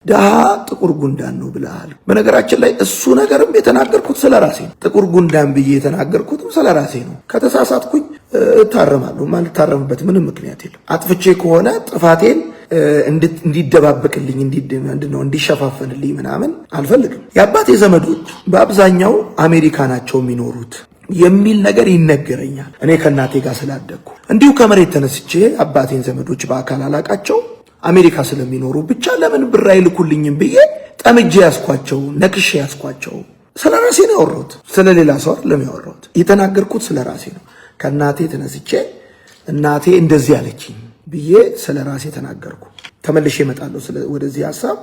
ደሃ ጥቁር ጉንዳን ነው ብለሃል። በነገራችን ላይ እሱ ነገርም የተናገርኩት ስለራሴ ነው። ጥቁር ጉንዳን ብዬ የተናገርኩትም ስለራሴ ነው። ከተሳሳትኩኝ እታረማለሁ። ማልታረምበት ምንም ምክንያት የለም። አጥፍቼ ከሆነ ጥፋቴን እንዲደባበቅልኝ እንዲሸፋፈንልኝ ምናምን አልፈልግም። የአባቴ ዘመዶች በአብዛኛው አሜሪካ ናቸው የሚኖሩት የሚል ነገር ይነገረኛል። እኔ ከእናቴ ጋር ስላደግኩ እንዲሁ ከመሬት ተነስቼ አባቴን ዘመዶች በአካል አላቃቸው አሜሪካ ስለሚኖሩ ብቻ ለምን ብር አይልኩልኝም ብዬ ጠምጄ ያስኳቸው፣ ነክሼ ያስኳቸው። ስለራሴ ነው ያወራሁት፣ ስለሌላ ሰው አይደለም ያወራሁት። የተናገርኩት ስለራሴ ነው። ከእናቴ ተነስቼ እናቴ እንደዚህ አለችኝ ብዬ ስለራሴ ተናገርኩ። ተመልሼ እመጣለሁ ወደዚህ ሐሳብ።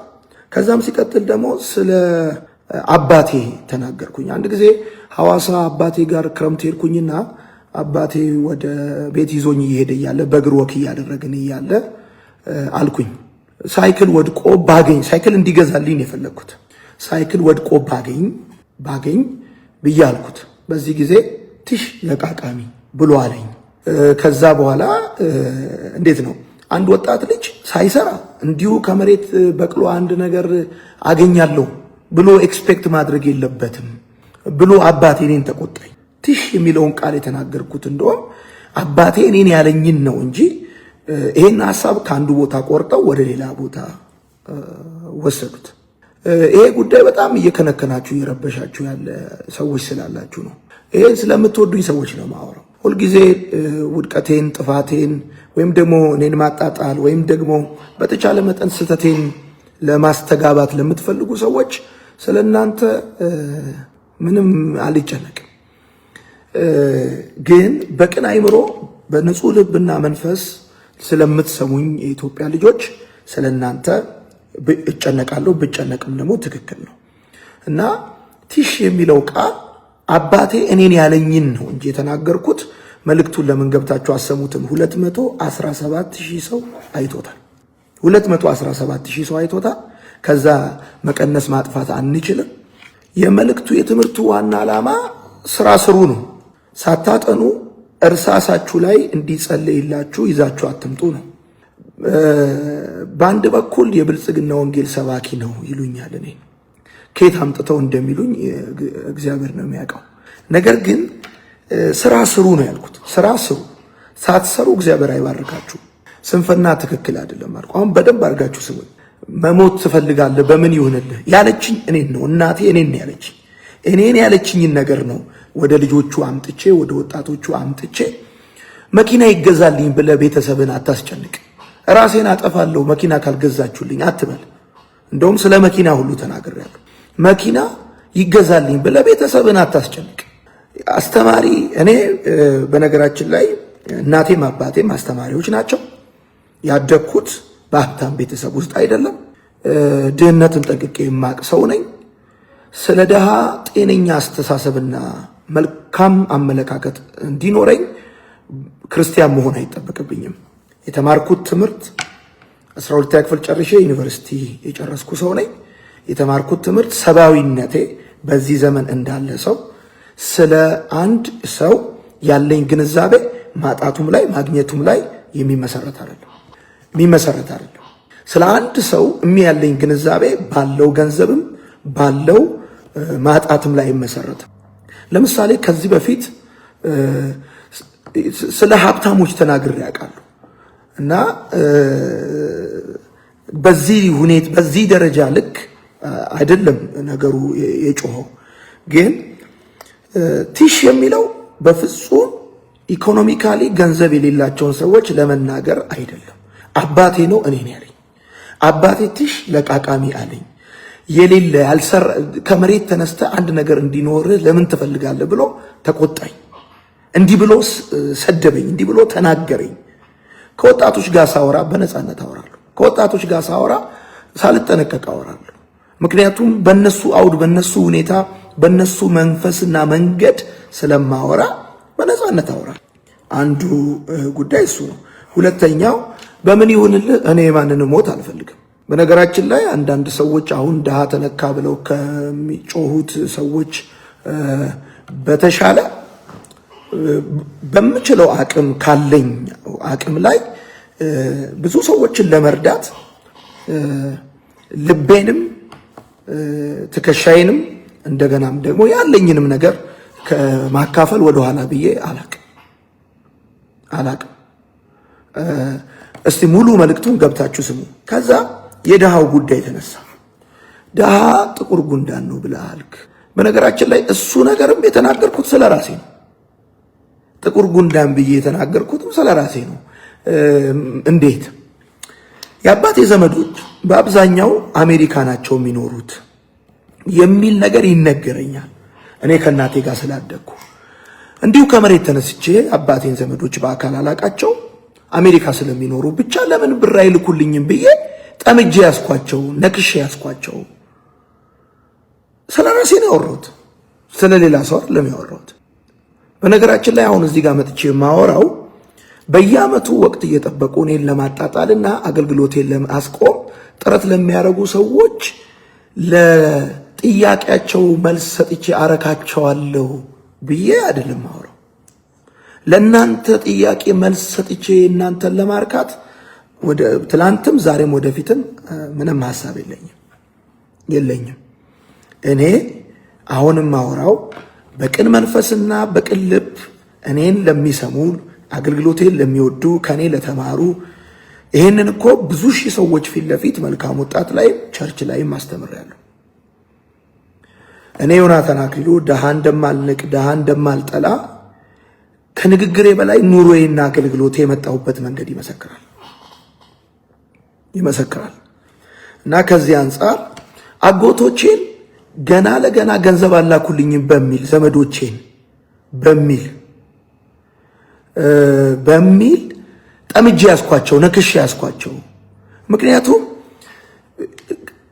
ከዛም ሲቀጥል ደግሞ ስለ አባቴ ተናገርኩኝ። አንድ ጊዜ ሐዋሳ አባቴ ጋር ክረምት ሄድኩኝና አባቴ ወደ ቤት ይዞኝ እየሄደ እያለ በእግር ወክ እያደረግን እያለ አልኩኝ ሳይክል ወድቆ ባገኝ፣ ሳይክል እንዲገዛልኝ የፈለግኩት ሳይክል ወድቆ ባገኝ ብዬ አልኩት። በዚህ ጊዜ ትሽ ለቃቃሚ ብሎ አለኝ። ከዛ በኋላ እንዴት ነው አንድ ወጣት ልጅ ሳይሰራ እንዲሁ ከመሬት በቅሎ አንድ ነገር አገኛለሁ ብሎ ኤክስፔክት ማድረግ የለበትም ብሎ አባቴ እኔን ተቆጣኝ። ትሽ የሚለውን ቃል የተናገርኩት እንደውም አባቴ እኔን ያለኝን ነው እንጂ ይሄን ሐሳብ ከአንዱ ቦታ ቆርጠው ወደ ሌላ ቦታ ወሰዱት። ይሄ ጉዳይ በጣም እየከነከናችሁ እየረበሻችሁ ያለ ሰዎች ስላላችሁ ነው። ይሄን ስለምትወዱኝ ሰዎች ነው ማወራው። ሁልጊዜ ውድቀቴን፣ ጥፋቴን ወይም ደግሞ እኔን ማጣጣል ወይም ደግሞ በተቻለ መጠን ስህተቴን ለማስተጋባት ለምትፈልጉ ሰዎች ስለናንተ ምንም አልጨነቅም። ግን በቅን አይምሮ በንጹህ ልብና መንፈስ ስለምትሰሙኝ የኢትዮጵያ ልጆች ስለናንተ እጨነቃለሁ። ብጨነቅም ደግሞ ትክክል ነው እና ቲሽ የሚለው ቃል አባቴ እኔን ያለኝን ነው እንጂ የተናገርኩት መልእክቱን ለምን ገብታችሁ አሰሙትም። 217,000 ሰው አይቶታል። 217,000 ሰው አይቶታል። ከዛ መቀነስ ማጥፋት አንችልም። የመልእክቱ የትምህርቱ ዋና ዓላማ ስራ ስሩ ነው። ሳታጠኑ እርሳሳችሁ ላይ እንዲጸለይላችሁ ይዛችሁ አትምጡ ነው። በአንድ በኩል የብልጽግና ወንጌል ሰባኪ ነው ይሉኛል። እኔ ከየት አምጥተው እንደሚሉኝ እግዚአብሔር ነው የሚያውቀው። ነገር ግን ስራ ስሩ ነው ያልኩት። ስራ ስሩ። ሳትሰሩ እግዚአብሔር አይባርካችሁ። ስንፍና ትክክል አይደለም አልኩ። አሁን በደንብ አድርጋችሁ ስሙኝ። መሞት ትፈልጋለህ? በምን ይሁንልህ ያለችኝ እኔን ነው። እናቴ እኔን ያለችኝ እኔን ያለችኝን ነገር ነው ወደ ልጆቹ አምጥቼ ወደ ወጣቶቹ አምጥቼ መኪና ይገዛልኝ ብለህ ቤተሰብን አታስጨንቅ። ራሴን አጠፋለሁ መኪና ካልገዛችሁልኝ አትበል። እንደውም ስለ መኪና ሁሉ ተናግሬያለሁ። መኪና ይገዛልኝ ብለህ ቤተሰብን አታስጨንቅ። አስተማሪ እኔ በነገራችን ላይ እናቴም አባቴም አስተማሪዎች ናቸው። ያደግኩት በሀብታም ቤተሰብ ውስጥ አይደለም። ድህነትን ጠንቅቄ የማቅ ሰው ነኝ። ስለ ድሃ ጤነኛ አስተሳሰብና መልካም አመለካከት እንዲኖረኝ ክርስቲያን መሆን አይጠበቅብኝም። የተማርኩት ትምህርት 12ኛ ክፍል ጨርሼ ዩኒቨርሲቲ የጨረስኩ ሰው ነኝ። የተማርኩት ትምህርት ሰብአዊነቴ በዚህ ዘመን እንዳለ ሰው ስለ አንድ ሰው ያለኝ ግንዛቤ ማጣቱም ላይ ማግኘቱም ላይ የሚመሰረት አይደለም። ስለ አንድ ሰው የሚያለኝ ግንዛቤ ባለው ገንዘብም ባለው ማጣትም ላይ ይመሰረታል። ለምሳሌ ከዚህ በፊት ስለ ሀብታሞች ተናግሬ ያውቃለሁ እና በዚህ ደረጃ ልክ አይደለም ነገሩ የጮኸው። ግን ቲሽ የሚለው በፍጹም ኢኮኖሚካሊ ገንዘብ የሌላቸውን ሰዎች ለመናገር አይደለም። አባቴ ነው እኔን ያለኝ። አባቴ ቲሽ ለቃቃሚ አለኝ። የሌለ ያልሰራ ከመሬት ተነስተ አንድ ነገር እንዲኖርህ ለምን ትፈልጋለህ ብሎ ተቆጣኝ። እንዲህ ብሎ ሰደበኝ፣ እንዲህ ብሎ ተናገረኝ። ከወጣቶች ጋር ሳወራ በነፃነት አወራለሁ። ከወጣቶች ጋር ሳወራ ሳልጠነቀቅ አወራለሁ። ምክንያቱም በነሱ አውድ፣ በነሱ ሁኔታ፣ በነሱ መንፈስና መንገድ ስለማወራ በነፃነት አወራለሁ። አንዱ ጉዳይ እሱ ነው። ሁለተኛው በምን ይሁንልህ እኔ ማንንም ሞት አልፈልግም። በነገራችን ላይ አንዳንድ ሰዎች አሁን ድሃ ተነካ ብለው ከሚጮሁት ሰዎች በተሻለ በምችለው አቅም ካለኝ አቅም ላይ ብዙ ሰዎችን ለመርዳት ልቤንም ትከሻዬንም እንደገናም ደግሞ ያለኝንም ነገር ከማካፈል ወደ ኋላ ብዬ አላቅም። እስቲ ሙሉ መልእክቱን ገብታችሁ ስሙ። ከዛ የድሃው ጉዳይ ተነሳ። ድሃ ጥቁር ጉንዳን ነው ብለሃልክ። በነገራችን ላይ እሱ ነገርም የተናገርኩት ስለራሴ ነው። ጥቁር ጉንዳን ብዬ የተናገርኩትም ስለራሴ ነው። እንዴት? የአባቴ ዘመዶች በአብዛኛው አሜሪካ ናቸው የሚኖሩት የሚል ነገር ይነገረኛል። እኔ ከእናቴ ጋር ስላደግኩ እንዲሁ ከመሬት ተነስቼ አባቴን ዘመዶች በአካል አላቃቸው አሜሪካ ስለሚኖሩ ብቻ ለምን ብር አይልኩልኝም ብዬ ጠምጄ ያስኳቸው፣ ነክሼ ያስኳቸው። ስለራሴ ነው ያወራሁት፣ ስለሌላ ሰው አይደለም ያወራሁት። በነገራችን ላይ አሁን እዚህ ጋር መጥቼ የማወራው በየዓመቱ ወቅት እየጠበቁ እኔን ለማጣጣልና አገልግሎቴን ለማስቆም ጥረት ለሚያደርጉ ሰዎች ለጥያቄያቸው መልስ ሰጥቼ አረካቸዋለሁ ብዬ አይደለም ማወራው። ለእናንተ ጥያቄ መልስ ሰጥቼ እናንተን ለማርካት ወደ ትላንትም ዛሬም ወደፊትም ምንም ሐሳብ የለኝም። እኔ አሁንም ማወራው በቅን መንፈስና በቅን ልብ እኔን ለሚሰሙ አገልግሎቴን ለሚወዱ ከኔ ለተማሩ ይሄንን እኮ ብዙ ሺህ ሰዎች ፊት ለፊት መልካም ወጣት ላይ ቸርች ላይ ማስተምራለሁ። እኔ ዮናታን አክሊሉ ደሃ እንደማልንቅ ደሃ እንደማልጠላ ከንግግሬ በላይ ኑሮዬና አገልግሎቴ የመጣሁበት መንገድ ይመሰክራል። እና ከዚህ አንጻር አጎቶቼን ገና ለገና ገንዘብ አላኩልኝም በሚል ዘመዶቼን በሚል ጠምጄ ያስኳቸው፣ ነክሼ ያስኳቸው። ምክንያቱም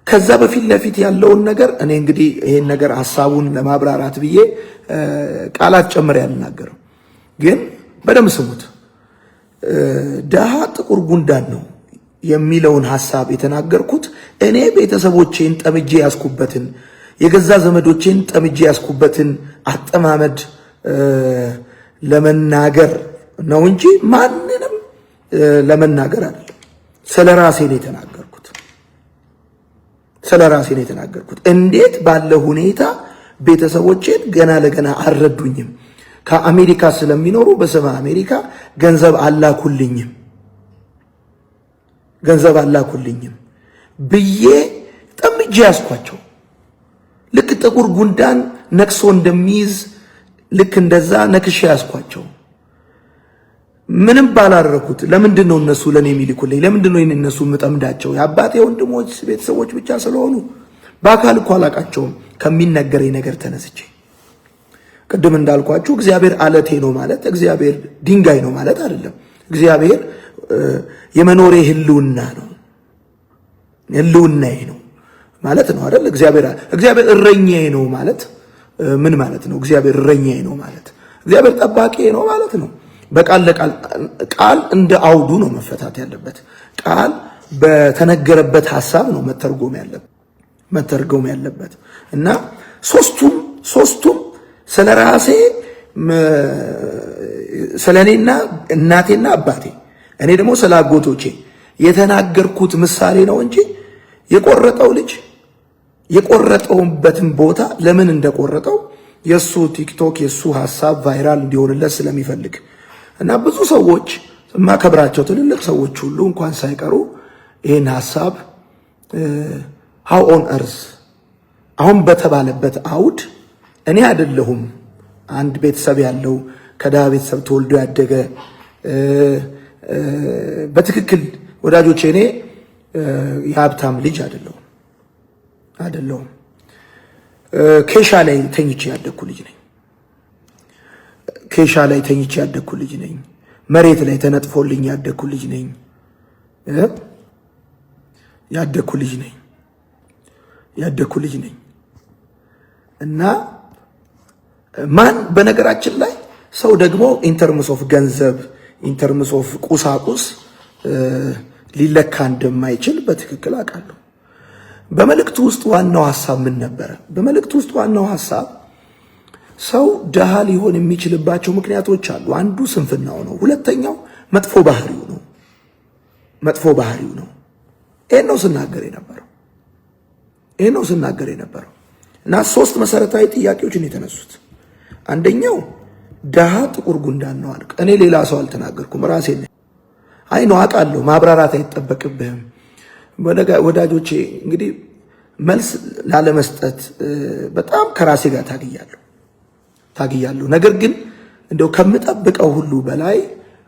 ከዛ በፊት ለፊት ያለውን ነገር እኔ እንግዲህ ይሄን ነገር ሐሳቡን ለማብራራት ብዬ ቃላት ጨምሬ አልናገርም፣ ግን በደንብ ስሙት። ድሃ ጥቁር ጉንዳን ነው የሚለውን ሐሳብ የተናገርኩት እኔ ቤተሰቦቼን ጠምጄ ያስኩበትን የገዛ ዘመዶቼን ጠምጄ ያስኩበትን አጠማመድ ለመናገር ነው እንጂ ማንንም ለመናገር አይደለም። ስለራሴ ነው የተናገርኩት። እንዴት ባለ ሁኔታ ቤተሰቦቼን ገና ለገና አልረዱኝም፣ ከአሜሪካ ስለሚኖሩ በስመ አሜሪካ ገንዘብ አላኩልኝም ብዬ ጠምጄ ያስኳቸው። ልክ ጥቁር ጉንዳን ነክሶ እንደሚይዝ ልክ እንደዛ ነክሼ ያስኳቸው። ምንም ባላረኩት። ለምንድን ነው እነሱ ለኔ የሚልኩልኝ? ለምንድን ነው እነሱ የምጠምዳቸው? የአባቴ ወንድሞች ቤተሰቦች ብቻ ስለሆኑ በአካል እኮ አላቃቸውም። ከሚነገረኝ ነገር ተነስቼ ቅድም እንዳልኳችሁ እግዚአብሔር አለቴ ነው ማለት እግዚአብሔር ድንጋይ ነው ማለት አይደለም። እግዚአብሔር የመኖሬ ህልውና ነው፣ ህልውናዬ ነው ማለት ነው አይደል? እግዚአብሔር እረኛዬ ነው ማለት ምን ማለት ነው? እግዚአብሔር እረኛዬ ነው ማለት እግዚአብሔር ጠባቂዬ ነው ማለት ነው። በቃል ለቃል ቃል እንደ አውዱ ነው መፈታት ያለበት። ቃል በተነገረበት ሐሳብ ነው መተርጎም ያለበት እና ሶስቱም ስለራሴ ስለኔና እናቴና አባቴ እኔ ደግሞ ስላጎቶቼ የተናገርኩት ምሳሌ ነው እንጂ የቆረጠው ልጅ የቆረጠውበትን ቦታ ለምን እንደቆረጠው የሱ ቲክቶክ የሱ ሐሳብ ቫይራል እንዲሆንለት ስለሚፈልግ እና ብዙ ሰዎች ማከብራቸው ትልልቅ ሰዎች ሁሉ እንኳን ሳይቀሩ ይሄን ሐሳብ how on earth አሁን በተባለበት አውድ እኔ አይደለሁም አንድ ቤተሰብ ያለው ከዳ ቤተሰብ ተወልዶ ያደገ በትክክል ወዳጆቼ እኔ የሀብታም ልጅ አይደለሁም። ኬሻ ላይ ተኝቼ ያደግኩ ልጅ ነኝ። መሬት ላይ ተነጥፎልኝ ያደግኩ ልጅ ነኝ እና ማን በነገራችን ላይ ሰው ደግሞ ኢንተርምስ ኦፍ ገንዘብ ኢንተርምስ ኦፍ ቁሳቁስ ሊለካ እንደማይችል በትክክል አውቃለሁ። በመልእክቱ ውስጥ ዋናው ሐሳብ ምን ነበረ? በመልእክቱ ውስጥ ዋናው ሐሳብ ሰው ድሃ ሊሆን የሚችልባቸው ምክንያቶች አሉ። አንዱ ስንፍናው ነው። ሁለተኛው መጥፎ ባህሪው ነው። ይሄን ነው ስናገር የነበረው። ይሄ ነው ስናገር የነበረው እና 3 መሰረታዊ ጥያቄዎች ነው የተነሱት። አንደኛው ደሃ ጥቁር ጉንዳን ነው አልክ። እኔ ሌላ ሰው አልተናገርኩም፣ ራሴ ነኝ። አይ ነው አውቃለሁ፣ ማብራራት አይጠበቅብህም። ወዳጆቼ እንግዲህ መልስ ላለመስጠት በጣም ከራሴ ጋር ታግያለሁ። ነገር ግን እንደው ከምጠብቀው ሁሉ በላይ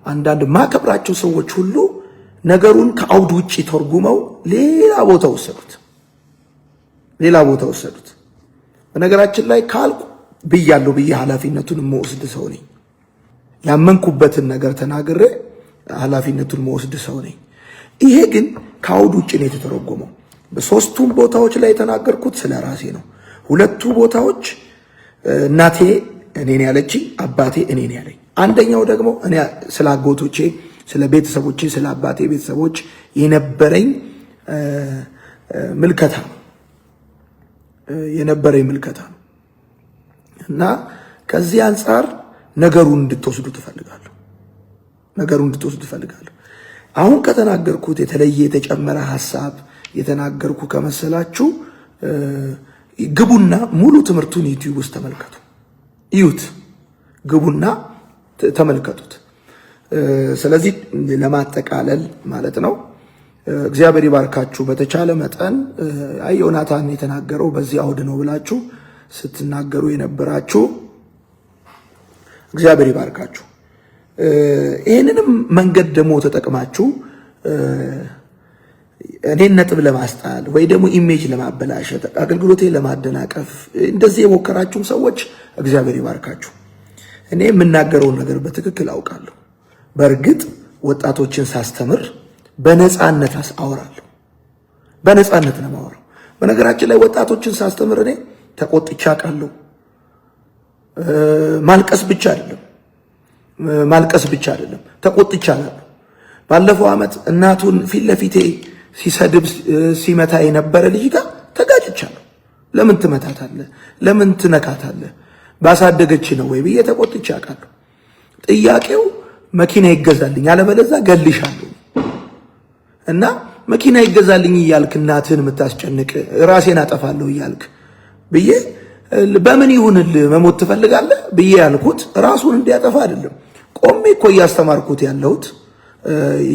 አንዳንድ ማከብራቸው ሰዎች ሁሉ ነገሩን ከአውድ ውጪ ተርጉመው ሌላ ቦታ ወሰዱት። በነገራችን ላይ ካልኩ ብያለሁ ብዬ ኃላፊነቱን መወስድ ሰው ነኝ። ያመንኩበትን ነገር ተናግሬ ኃላፊነቱን መወስድ ሰው ነኝ። ይሄ ግን ከአውድ ውጪ ነው የተተረጎመው። በ3ቱም ቦታዎች ላይ የተናገርኩት ስለ ራሴ ነው። 2ቱ ቦታዎች እናቴ እኔን ያለችኝ፣ አባቴ እኔን ያለኝ። አንደኛው ደግሞ እኔ ስለ አጎቶቼ፣ ስለ ቤተሰቦቼ፣ ስለ አባቴ ቤተሰቦች የነበረኝ ምልከታ ነው እና ከዚህ አንፃር ነገሩን እንድትወስዱ ትፈልጋለሁ። አሁን ከተናገርኩት የተለየ የተጨመረ ሐሳብ የተናገርኩ ከመሰላችሁ ግቡና ሙሉ ትምህርቱን ዩቲዩብ ውስጥ እዩት፣ ግቡና ተመልከቱት። ስለዚህ ለማጠቃለል ማለት ነው እግዚአብሔር ይባርካችሁ። በተቻለ መጠን ዮናታን የተናገረው በዚህ አውድ ነው ብላችሁ ስትናገሩ የነበራችሁ እግዚአብሔር ይባርካችሁ። ይህንንም መንገድ ደግሞ ተጠቅማችሁ እኔን ነጥብ ለማስጣል ወይ ደግሞ ኢሜጅ ለማበላሸት አገልግሎቴን ለማደናቀፍ እንደዚህ የሞከራችሁም ሰዎች እግዚአብሔር ይባርካችሁ። እኔ የምናገረውን ነገር በትክክል አውቃለሁ። በእርግጥ ወጣቶችን ሳስተምር በነፃነት አወራለሁ። በነፃነት ነው የማወራው። በነገራችን ላይ ወጣቶችን ሳስተምር እኔ ተቆጥቼ አውቃለሁ። ማልቀስ ብቻ አይደለም ተቆጥቻለሁ። ባለፈው ዓመት እናቱን ፊት ለፊቴ ሲሰድብ ሲመታ የነበረ ልጅ ጋር ተጋጭቻለሁ። ለምን ትመታታለህ? ለምን ትነካታለህ? ባሳደገች ነው ወይ ብዬ ተቆጥቼ አውቃለሁ። ጥያቄው መኪና ይገዛልኝ አለበለዚያ ገልሻለሁ እና መኪና ይገዛልኝ እያልክ እናትህን የምታስጨንቅ ራሴን አጠፋለሁ እያልክ ብዬ በምን ይሁንልህ መሞት ትፈልጋለህ ብዬ ያልኩት ራሱን እንዲያጠፋ አይደለም። ቆሜ እኮ እያስተማርኩት ያለሁት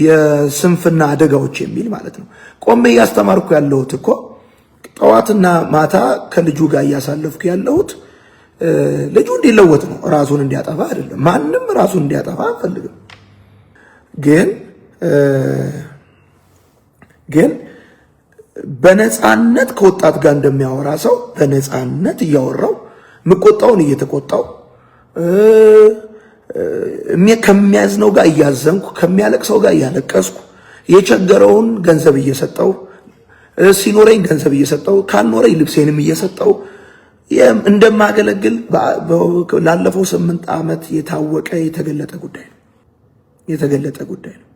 የስንፍና አደጋዎች የሚል ማለት ነው። ቆሜ እያስተማርኩ ያለሁት እኮ ጠዋትና ማታ ከልጁ ጋር እያሳለፍኩ ያለሁት ልጁ እንዲለወጥ ነው፣ ራሱን እንዲያጠፋ አይደለም። ማንም ራሱን እንዲያጠፋ አልፈልግም። ግን በነፃነት ከወጣት ጋር እንደሚያወራ ሰው በነፃነት እያወራው ምቆጣውን እየተቆጣው ከሚያዝነው ጋር እያዘንኩ ከሚያለቅሰው ጋር እያለቀስኩ የቸገረውን ገንዘብ እየሰጠው ሲኖረኝ ገንዘብ እየሰጠው ካልኖረኝ ልብሴንም እየሰጠው እንደማገለግል ላለፈው 8 ዓመት የታወቀ የተገለጠ ጉዳይ ነው።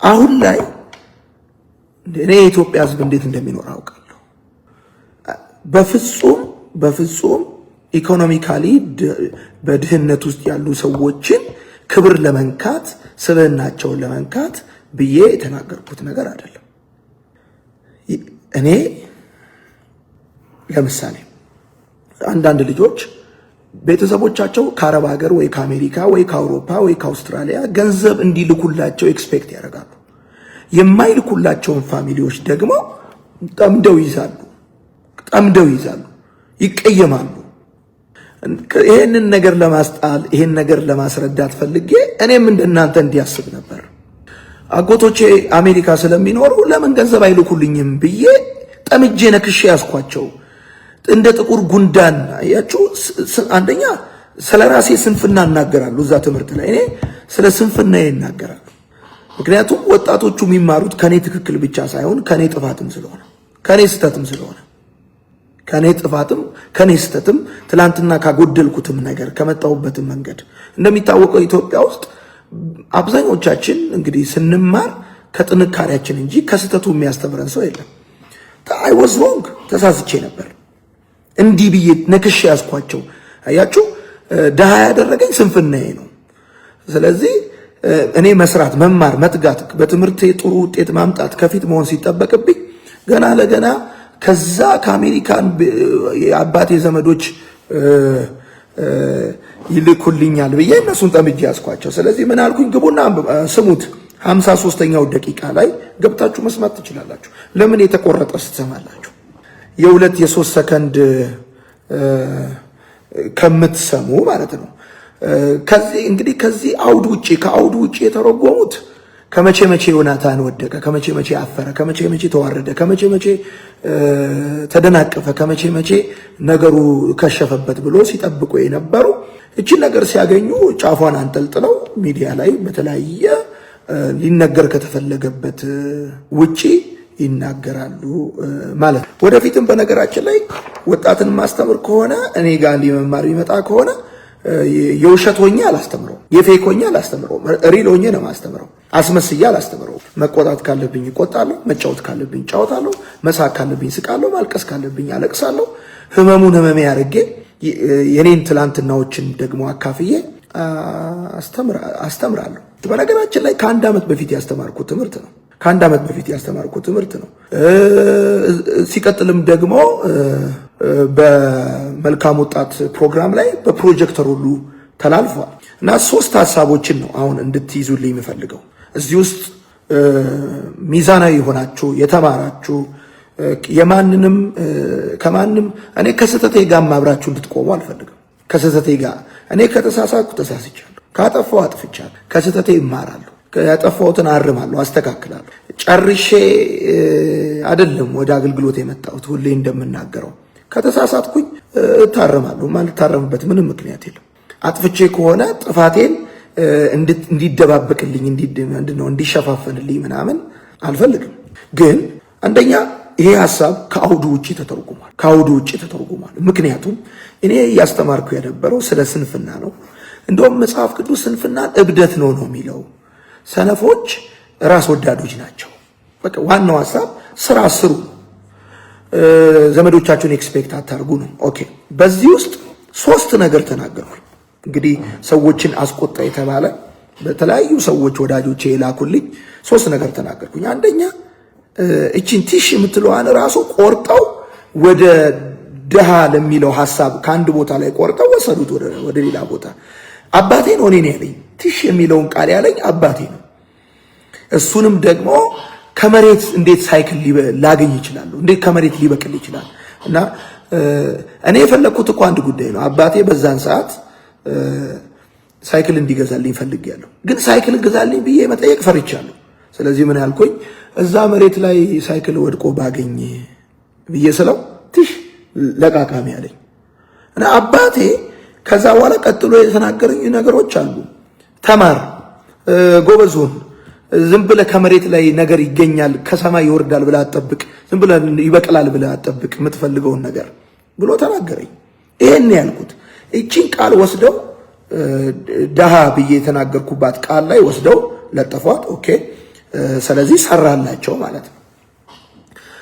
አሁን ላይ እኔ የኢትዮጵያ ሕዝብ እንዴት እንደሚኖር አውቃለሁ። በፍጹም ኢኮኖሚካሊ በድህነት ውስጥ ያሉ ሰዎችን ክብር ለመንካት ስብዕናቸውን ለመንካት ብዬ የተናገርኩት ነገር አይደለም። እኔ ለምሳሌ አንዳንድ ልጆች ቤተሰቦቻቸው ከአረብ ሀገር ወይ ከአሜሪካ ወይ ከአውሮፓ ወይ ከአውስትራሊያ ገንዘብ እንዲልኩላቸው ኤክስፔክት ያደርጋሉ። የማይልኩላቸውን ፋሚሊዎች ደግሞ ጠምደው ይዛሉ፣ ይቀየማሉ። ይሄንን ነገር ለማስጣል ይሄን ነገር ለማስረዳት ፈልጌ እኔም እንደናንተ እንዲያስብ ነበር። አጎቶቼ አሜሪካ ስለሚኖሩ ለምን ገንዘብ አይልኩልኝም ብዬ ጠምጄ ነክሼ ያስኳቸው እንደ ጥቁር ጉንዳን። አያችሁ፣ አንደኛ ስለራሴ ስንፍና እናገራለሁ እዛ ትምህርት ላይ እኔ ስለ ስንፍና ይናገራሉ። ምክንያቱም ወጣቶቹ የሚማሩት ከኔ ትክክል ብቻ ሳይሆን ከኔ ጥፋትም ስለሆነ ከኔ ስተትም ትላንትና ካጎደልኩትም ነገር ከመጣሁበትም መንገድ እንደሚታወቀው ኢትዮጵያ ውስጥ አብዛኞቻችን እንግዲህ ስንማር ከጥንካሬያችን እንጂ ከስተቱ የሚያስተምረን ሰው የለም። አይ ዋዝ ሮንግ፣ ተሳስቼ ነበር። እንዲህ ብዬ ነክሼ ያስኳቸው። አያችሁ፣ ደሃ ያደረገኝ ስንፍናዬ ነው። ስለዚህ እኔ መስራት፣ መማር፣ መትጋት፣ በትምህርቴ ጥሩ ውጤት ማምጣት ከፊት መሆን ሲጠበቅብኝ ገና ለገና ከዛ ከአሜሪካን የአባቴ ዘመዶች ይልኩልኛል ብዬ እነሱን ጠምጄ ያስኳቸው። ስለዚህ ምን አልኩኝ? ግቡና ስሙት። 53ኛው ደቂቃ ላይ ገብታችሁ መስማት ትችላላችሁ። ለምን የተቆረጠ ስትሰማላችሁ? የሁለት የሶስት ሰከንድ ከምትሰሙ ማለት ነው። ከዚህ እንግዲህ ከዚህ አውድ ውጪ ከአውድ ውጪ የተረጎሙት ከመቼ መቼ ዮናታን ወደቀ፣ ከመቼ መቼ አፈረ፣ ከመቼ መቼ ተዋረደ፣ ከመቼ መቼ ተደናቀፈ፣ ከመቼ መቼ ነገሩ ከሸፈበት ብሎ ሲጠብቁ የነበሩ እቺን ነገር ሲያገኙ ጫፏን አንጠልጥለው ሚዲያ ላይ በተለያየ ሊነገር ከተፈለገበት ውጪ ይናገራሉ ማለት ነው። ወደፊትም በነገራችን ላይ ወጣትን ማስተምር ከሆነ እኔ ጋር ሊመማር ይመጣ ከሆነ የውሸት ሆኜ አላስተምረው፣ የፌክ ሆኜ አላስተምረው፣ ሪል ሆኜ ነው ማስተምረው። አስመስዬ አላስተምረው። መቆጣት ካለብኝ እቆጣለሁ፣ መጫወት ካለብኝ ጫወታለሁ፣ መሳቅ ካለብኝ ስቃለሁ፣ ማልቀስ ካለብኝ አለቅሳለሁ። ህመሙን ህመሜ አድርጌ የኔን ትላንትናዎችን ደግሞ አካፍዬ አስተምራለሁ። በነገራችን ላይ ከአንድ ዓመት በፊት ያስተማርኩት ትምህርት ነው። ሲቀጥልም ደግሞ በመልካም ወጣት ፕሮግራም ላይ በፕሮጀክተር ሁሉ ተላልፏል እና 3 ሐሳቦችን ነው አሁን እንድትይዙልኝ የምፈልገው። እዚህ ውስጥ ሚዛናዊ ሆናችሁ የተማራችሁ የማንንም ከማንም እኔ ከስተቴ ጋር ማብራችሁ እንድትቆሙ አልፈልግም። ከስተቴ ጋር እኔ ከተሳሳትኩ ተሳስቻለሁ፣ ካጠፋው አጥፍቻለሁ። ከስተቴ እማራለሁ፣ ያጠፋሁትን አርማለሁ፣ አስተካክላለሁ። ጨርሼ አይደለም ወደ አገልግሎት የመጣሁት። ሁሌ እንደምናገረው ከተሳሳትኩኝ እታረማለሁ። ማልታረምበት ምንም ምክንያት የለም። አጥፍቼ ከሆነ ጥፋቴን እንዲደባበቅልኝ እንዲሸፋፈንልኝ ምናምን አልፈልግም። ግን አንደኛ ይሄ ሐሳብ ከአውዱ ውጪ ተተርጉሟል። ምክንያቱም እኔ እያስተማርኩ የነበረው ስለ ስንፍና ነው። እንደውም መጽሐፍ ቅዱስ ስንፍናን እብደት ነው የሚለው። ሰነፎች ራስ ወዳዶች ናቸው። በቃ ዋናው ሐሳብ ስራ ስሩ፣ ዘመዶቻችሁን ኤክስፔክት አታርጉ ነው። ኦኬ፣ በዚህ ውስጥ 3 ነገር ተናገርኩ። እንግዲህ ሰዎችን አስቆጣ የተባለ በተለያዩ ሰዎች ወዳጆቼ የላኩልኝ 3 ነገር ተናገርኩኝ። አንደኛ እቺን ቲሽ የምትለዋን ራሱ ቆርጠው ወደ ድሃ ለሚለው ሐሳብ ከአንድ ቦታ ላይ ቆርጠው ወሰዱት ወደ ሌላ ቦታ። አባቴ ነው እኔ ያለኝ ቲሽ የሚለውን ቃል ያለኝ አባቴ ነው። እሱንም ደግሞ ከመሬት እንዴት ሳይክል ላገኝ ይችላል? እንዴት ከመሬት ሊበቅል ይችላል? እና እኔ የፈለኩት እኮ አንድ ጉዳይ ነው። አባቴ በዛን ሰዓት ሳይክል እንዲገዛልኝ ፈልጌያለሁ፣ ግን ሳይክል ገዛልኝ ብዬ መጠየቅ ፈርቻለሁ። ስለዚህ ምን ያልኩኝ እዛ መሬት ላይ ሳይክል ወድቆ ባገኝ ብዬ ስለው ትሽ ለቃቃሚ ያለኝ እና አባቴ ከዛ በኋላ ቀጥሎ የተናገረኝ ነገሮች አሉ። ተማር፣ ጎበዝ ሁን፣ ዝም ብለህ ከመሬት ላይ ነገር ይገኛል ከሰማይ ይወርዳል ብለህ አትጠብቅ፣ ዝም ብለህ ይበቅላል ብለህ አትጠብቅ የምትፈልገውን ነገር ብሎ ተናገረኝ። ይሄን ያልኩት እቺን ቃል ወስደው ደሃ ብዬ የተናገርኩባት ቃል ላይ ወስደው ለጠፏት። ኦኬ፣ ስለዚህ ሰራላቸው ማለት ነው።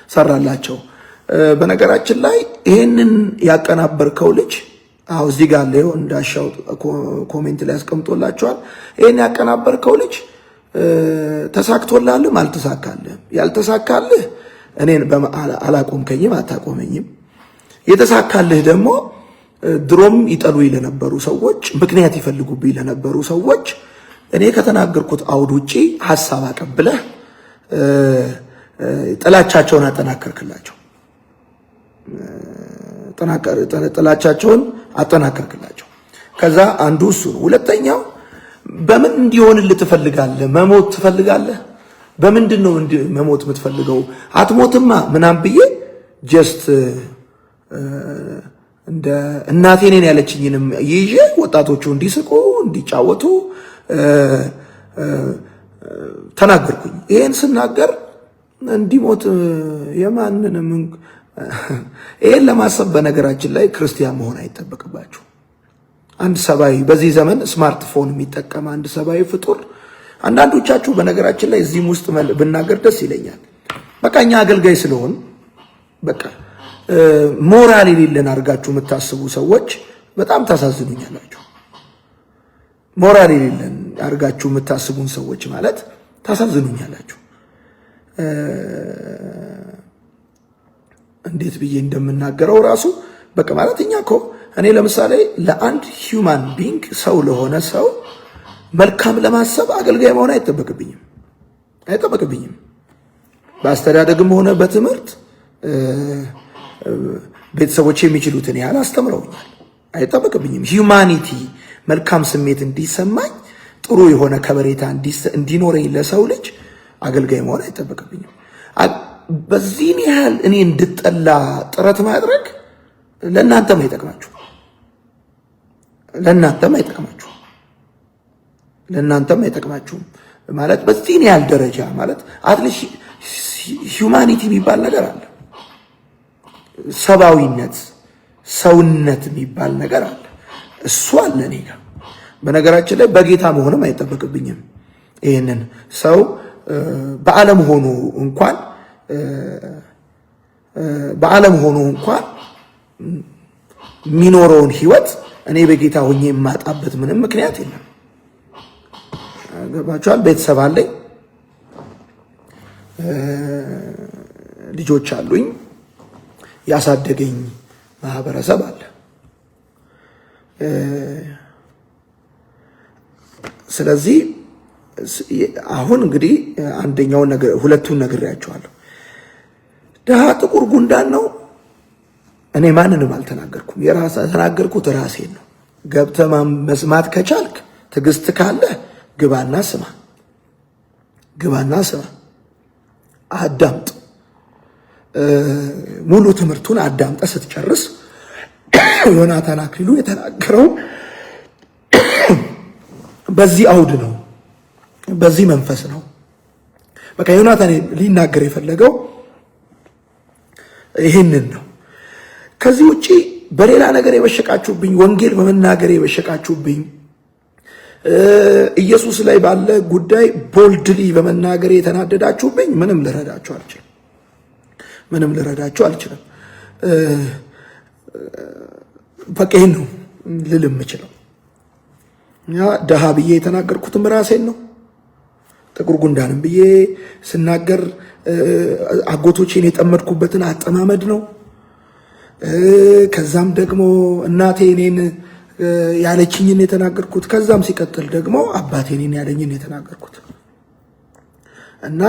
ሰራላቸው። በነገራችን ላይ ይሄንን ያቀናበርከው ልጅ እዚህ ጋር ላይ እንዳሻው ኮሜንት ላይ አስቀምጦላችኋል። ይሄን ያቀናበርከው ልጅ ተሳክቶልሃል አልተሳካልህም? ያልተሳካልህ እኔን አላቆምከኝም፣ አታቆመኝም። የተሳካልህ ደግሞ ድሮም ይጠሉኝ ለነበሩ ሰዎች፣ ምክንያት ይፈልጉብኝ ለነበሩ ሰዎች እኔ ከተናገርኩት አውድ ውጪ ሐሳብ አቀብለህ ጥላቻቸውን አጠናከርክላቸው። ከዛ አንዱ እሱ ነው። ሁለተኛው በምን እንዲሆንልህ ትፈልጋለህ? መሞት ትፈልጋለህ? በምንድን ነው መሞት የምትፈልገው? አትሞትማ ምናምን ብዬ ጀስት እንደ እናቴ ነን ያለችኝንም ይዤ ወጣቶቹ እንዲስቁ እንዲጫወቱ ተናገርኩኝ። ይሄን ስናገር እንዲሞት የማንንም ይሄን ለማሰብ በነገራችን ላይ ክርስቲያን መሆን አይጠበቅባችሁ። አንድ ሰባዊ በዚህ ዘመን ስማርትፎን የሚጠቀም አንድ ሰባዊ ፍጡር፣ አንዳንዶቻችሁ በነገራችን ላይ እዚህም ውስጥ ብናገር ደስ ይለኛል። በቃ እኛ አገልጋይ ስለሆን በቃ ሞራል የሌለን አድርጋችሁ የምታስቡ ሰዎች በጣም ታሳዝኑኛላችሁ። ሞራል የሌለን አድርጋችሁ የምታስቡን ሰዎች ማለት ታሳዝኑኛላችሁ። እንዴት ብዬ እንደምናገረው ራሱ በቃ ማለት እኛ እኮ እኔ ለምሳሌ ለአንድ ሂውማን ቢንግ ሰው ለሆነ ሰው መልካም ለማሰብ አገልጋይ መሆን አይጠበቅብኝም። በአስተዳደግም ሆነ በትምህርት ቤተሰቦች የሚችሉትን ያህል አስተምረውኛል። አይጠበቅብኝም። ሂውማኒቲ መልካም ስሜት እንዲሰማኝ ጥሩ የሆነ ከበሬታ እንዲኖረኝ ለሰው ልጅ አገልጋይ መሆን አይጠበቅብኝም። በዚህን ያህል እኔ እንድጠላ ጥረት ማድረግ ለእናንተም አይጠቅማችሁም ማለት በዚህን ያህል ደረጃ ማለት አትሊስት ሂውማኒቲ የሚባል ነገር አለ። ሰብአዊነት፣ ሰውነት የሚባል ነገር አለ። እሱ አለ እኔ ጋር። በነገራችን ላይ በጌታ መሆንም አይጠበቅብኝም። ይህንን ሰው በዓለም ሆኖ እንኳን የሚኖረውን ህይወት እኔ በጌታ ሆኜ የማጣበት ምንም ምክንያት የለም። ገባችኋል? ቤተሰብ አለኝ፣ ልጆች አሉኝ፣ ያሳደገኝ ማህበረሰብ አለ። ስለዚህ አሁን እንግዲህ አንደኛውን ነገር ሁለቱን ነግሬያቸዋለሁ። ድሃ ጥቁር ጉንዳን ነው። እኔ ማንንም አልተናገርኩም። የተናገርኩት ራሴን ነው። ገብተህ መስማት ከቻልክ ትዕግስት ካለ ግባና ስማ፣ አዳምጥ። ሙሉ ትምህርቱን አዳምጠ ስትጨርስ ዮናታን አክሊሉ የተናገረው በዚህ አውድ ነው፣ በዚህ መንፈስ ነው። በቃ ዮናታን ሊናገር የፈለገው ይህንን ነው። ከዚህ ውጪ በሌላ ነገር የበሸቃችሁብኝ፣ ወንጌል በመናገር የበሸቃችሁብኝ፣ ኢየሱስ ላይ ባለ ጉዳይ ቦልድሊ በመናገር የተናደዳችሁብኝ ምንም ልረዳችሁ አልችልም። በቃ ይህን ነው ልል የምችለው። ደሃ ብዬ የተናገርኩትም ራሴን ነው። ጥቁር ጉንዳንም ብዬ ስናገር አጎቶቼን የጠመድኩበትን አጠማመድ ነው። ከዛም ደግሞ እናቴ እኔን ያለችኝን የተናገርኩት፣ ከዛም ሲቀጥል ደግሞ አባቴ እኔን ያለኝን የተናገርኩት እና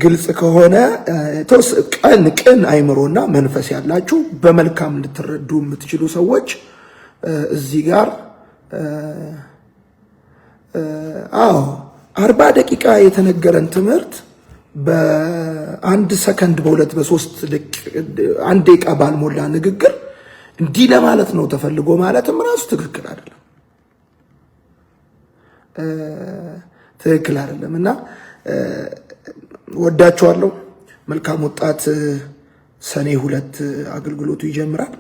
ግልጽ ከሆነ ቅን አይምሮና መንፈስ ያላችሁ በመልካም ልትረዱ የምትችሉ ሰዎች እዚህ ጋር 40 ደቂቃ የተነገረን ትምህርት በአንድ ሰከንድ በሁለት በሶስት አንድ ደቂቃ ባልሞላ ንግግር እንዲህ ለማለት ነው ተፈልጎ ማለትም ራሱ ትክክል አይደለም እና ወዳችኋለሁ። መልካም ወጣት ሰኔ 2 አገልግሎቱ ይጀምራል።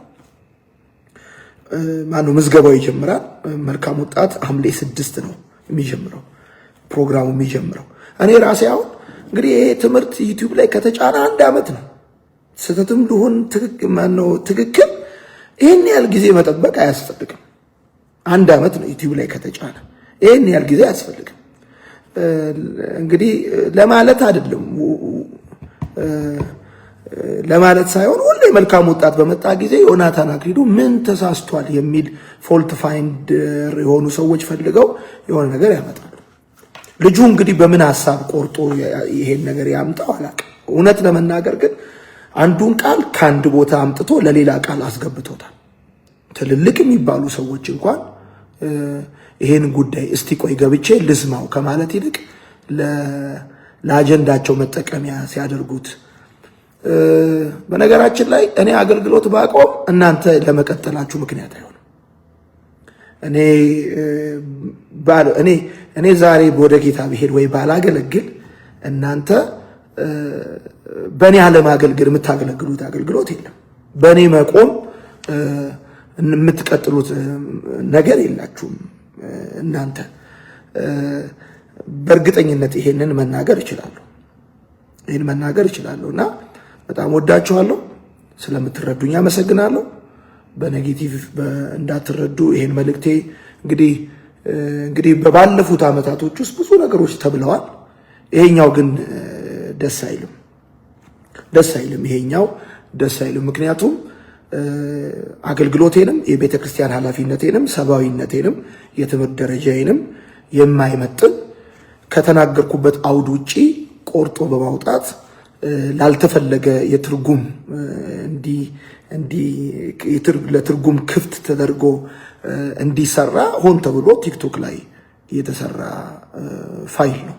ምዝገባው ይጀምራል። መልካም ወጣት ሐምሌ 6 ነው የሚጀምረው ፕሮግራሙ የሚጀምረው። እኔ ራሴ አሁን እንግዲህ ይሄ ትምህርት ዩቲዩብ ላይ ከተጫነ 1 ዓመት ነው። ስህተትም ልሁን ትክክል ይሄን ያህል ጊዜ መጠበቅ አያስፈልግም። 1 ዓመት ነው ዩቲዩብ ላይ ከተጫነ፣ ይሄን ያህል ጊዜ አያስፈልግም። እንግዲህ ለማለት አይደለም ለማለት ሳይሆን ሁሌ መልካም ወጣት በመጣ ጊዜ ዮናታን አክሊሉ ምን ተሳስቷል የሚል ፎልት ፋይንደር የሆኑ ሰዎች ፈልገው የሆነ ነገር ያመጣሉ። ልጁ እንግዲህ በምን ሐሳብ ቆርጦ ይሄን ነገር ያምጣው አላውቅም። እውነት ለመናገር ግን አንዱን ቃል ከአንድ ቦታ አምጥቶ ለሌላ ቃል አስገብቶታል። ትልልቅ የሚባሉ ሰዎች እንኳን ይሄን ጉዳይ እስቲ ቆይ ገብቼ ልስማው ከማለት ይልቅ ለአጀንዳቸው መጠቀሚያ ሲያደርጉት፣ በነገራችን ላይ እኔ አገልግሎት ባቆም እናንተ ለመቀጠላችሁ ምክንያት አይሆንም። እኔ ዛሬ ወደ ጌታ ብሄድ ወይ ባላገለግል እናንተ በእኔ አለማገልገል የምታገለግሉት አገልግሎት የለም። በእኔ መቆም የምትቀጥሉት ነገር የላችሁም። እናንተ በእርግጠኝነት ይሄንን መናገር እችላለሁ እና በጣም ወዳችኋለሁ። ስለምትረዱኝ አመሰግናለሁ። በኔጌቲቭ እንዳትረዱ ይሄን መልእክቴ እንግዲህ በባለፉት ዓመታቶች ውስጥ ብዙ ነገሮች ተብለዋል። ይሄኛው ግን ደስ አይልም። ይሄኛው ደስ አይልም። ምክንያቱም አገልግሎቴንም የቤተ ክርስቲያን ኃላፊነቴንም ሰብአዊነቴንም የትምህርት ደረጃዬንም የማይመጥን ከተናገርኩበት አውድ ውጪ ቆርጦ በማውጣት ላልተፈለገ የትርጉም ለትርጉም ክፍት ተደርጎ እንዲሰራ ሆን ተብሎ ቲክቶክ ላይ የተሰራ ፋይል ነው።